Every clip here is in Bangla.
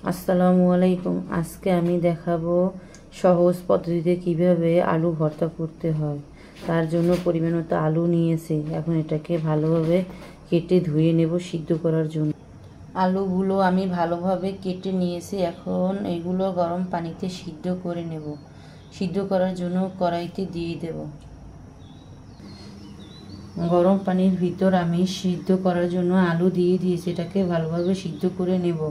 আসসালামু আলাইকুম। আজকে আমি দেখাবো সহজ পদ্ধতিতে কিভাবে আলু ভর্তা করতে হয়। তার জন্য পরিমাণ মতো আলু নিয়েছি। এখন এটাকে ভালোভাবে কেটে ধুয়ে নেব সিদ্ধ করার জন্য। আলুগুলো আমি ভালোভাবে কেটে নিয়েছি। এখন এগুলো গরম পানিতে সিদ্ধ করে নেব। সিদ্ধ করার জন্য কড়াইতে দিয়ে দেব। গরম পানির ভিতর আমি সিদ্ধ করার জন্য আলু দিয়ে দিয়েছি। এটাকে ভালোভাবে সিদ্ধ করে নেব।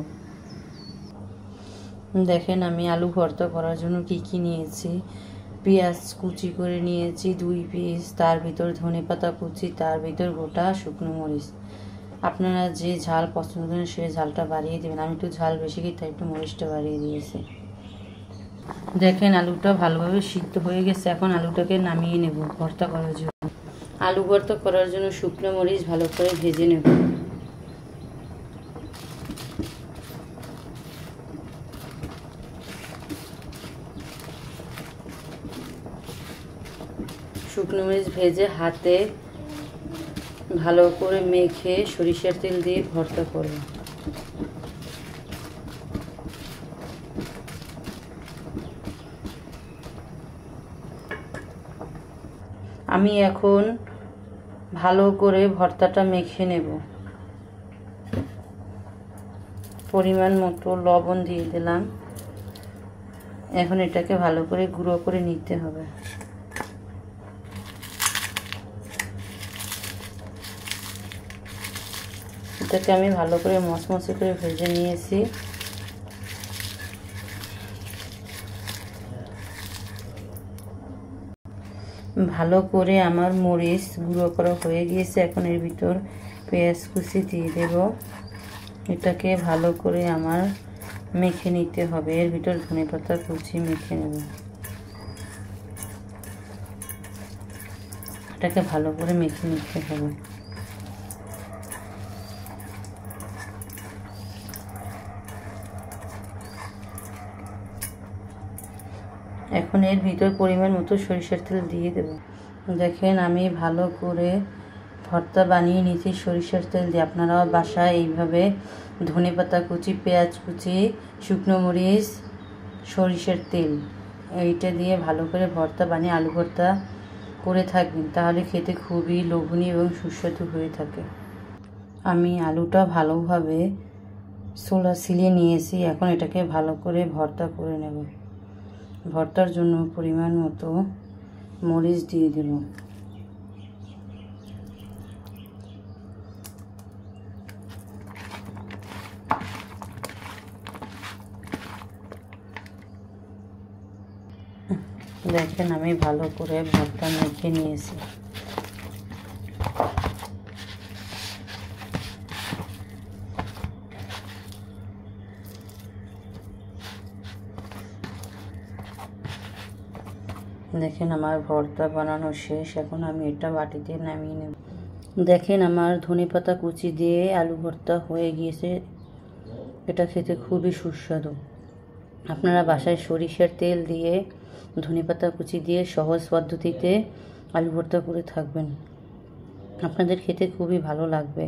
দেখেন আমি আলু ভর্তা করার জন্য কি নিয়েছি। পেঁয়াজ কুচি করে নিয়েছি 2 পিস, তার ভিতর ধনেপাতা কুচি, তার ভিতর গোটা শুকনো মরিচ। আপনারা যে ঝাল পছন্দ করেন সে ঝালটা বাড়িয়ে দেবেন। আমি একটু ঝাল বেশি খাই তাই একটু মরিচটা বাড়িয়ে দিয়েছি। দেখেন আলুটা ভালোভাবে সিদ্ধ হয়ে গেছে। এখন আলুটাকে নামিয়ে নেব ভর্তা করার জন্য। আলু ভর্তা করার জন্য শুকনো মরিচ ভালো করে ভেজে নেব। শুকনো মরিচ ভেজে হাতে ভালো করে মেখে সরিষার তেল দিয়ে ভর্তা করব। আমি এখন ভালো করে ভর্তাটা মেখে নেব। পরিমাণ মতো লবণ দিয়ে দিলাম। এখন এটাকে ভালো করে গুঁড়ো করে নিতে হবে। এটাকে আমি ভালো করে মচমচে করে ভেজে নিয়েছি। ভালো করে আমার মরিচ গুঁড়ো করা হয়ে গিয়েছে। এখন এর ভিতর পেঁয়াজ কুচি দিয়ে দেব। এটাকে ভালো করে আমার মেখে নিতে হবে। এর ভিতর ধনেপাতা কুচি মেখে নেব। এটাকে ভালো করে মেখে নিতে হবে। এখন এর ভিতর পরিমাণ মতো সরিষার তেল দিয়ে দেব। দেখেন আমি ভালো করে ভর্তা বানিয়ে নিয়েছি সরিষার তেল দিয়ে। আপনারাও বাসায় এইভাবে ধনেপাতা কুচি, পেঁয়াজ কুচি, শুকনো মরিচ, সরিষার তেল এইটা দিয়ে ভালো করে ভর্তা বানিয়ে আলু ভর্তা করে থাকবেন। তাহলে খেতে খুবই লোভনীয় এবং সুস্বাদু হয়ে থাকে। আমি আলুটা ভালোভাবে ছিলিয়ে নিয়েছি। এখন এটাকে ভালো করে ভর্তা করে নেব। ভর্তার জন্য পরিমাণ মতো মরিচ দিয়ে দেব। দেখেন আমি ভালো করে ভর্তা মেখে নিয়েছি। দেখেন আমার ভর্তা বানানো শেষ। এখন আমি এটা বাটিতে নামিয়ে নেব। দেখেন আমার ধনেপাতা কুচি দিয়ে আলু ভর্তা হয়ে গিয়েছে। এটা খেতে খুবই সুস্বাদু। আপনারা বাসায় সরিষার তেল দিয়ে ধনেপাতা কুচি দিয়ে সহজ পদ্ধতিতে আলু ভর্তা করে থাকবেন। আপনাদের খেতে খুবই ভালো লাগবে।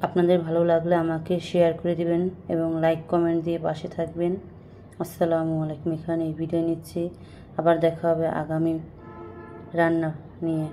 আপনাদের ভালো লাগলে আমাকে শেয়ার করে দিবেন এবং লাইক কমেন্ট দিয়ে পাশে থাকবেন। আসসালামু আলাইকুম। এখানে বিদায় নিচ্ছি। আবার দেখা হবে আগামী রান্না নিয়ে।